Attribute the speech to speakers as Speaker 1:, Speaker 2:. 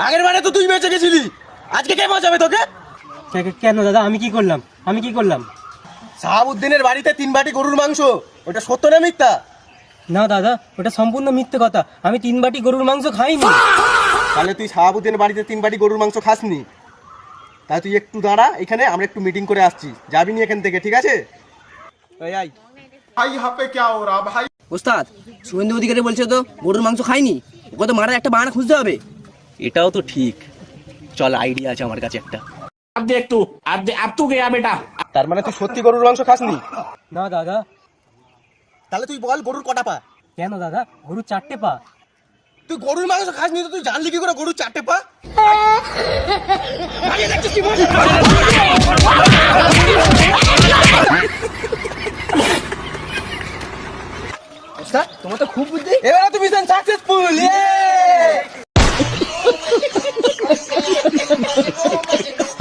Speaker 1: আগের বারে তো তুই বেঁচে গেছিলি, আজকে কে বাঁচাবে তোকে?
Speaker 2: কেন দাদা, আমি কি করলাম?
Speaker 1: শাহাবুদ্দিনের বাড়িতে 3 বাটি গরুর মাংস, ওটা সত্য না মিথ্যা?
Speaker 2: না দাদা, ওটা সম্পূর্ণ মিথ্যে কথা। আমি 3 বাটি গরুর মাংস খাইনি।
Speaker 1: তাহলে তুই শাহাবুদ্দিনের বাড়িতে 3 বাটি গরুর মাংস খাসনি? তাহলে তুই একটু দাঁড়া, এখানে আমরা একটু মিটিং করে আসছি, যাবি নি এখান থেকে, ঠিক আছে? এই আই
Speaker 3: भाई यहाँ पे क्या हो रहा भाई?
Speaker 4: ওস্তাদ, শুভেন্দু অধিকারী বলছে তো গরুর মাংস খাইনি, ওকে তো মারার একটা বাহানা খুঁজতে হবে।
Speaker 1: এটাও তো ঠিক, চল আইডিয়া আছে আমার কাছে একটা।
Speaker 5: अब देख तू, अब तू गया बेटा।
Speaker 1: তার মানে তুই সত্যি গরুর মাংস খাসনি?
Speaker 2: না দাদা।
Speaker 1: তাহলে তুই বল গরুর কটা পা?
Speaker 2: কেন দাদা, গরুর 4টে পা।
Speaker 1: তুই গরুর মাংস খাসনি তো তুই জানলি কি করে গরুর 4টে পা?
Speaker 4: ওস্তাদ, তোমার তো খুব বুদ্ধি।
Speaker 1: এবারে তুমি সাকসেসফুল।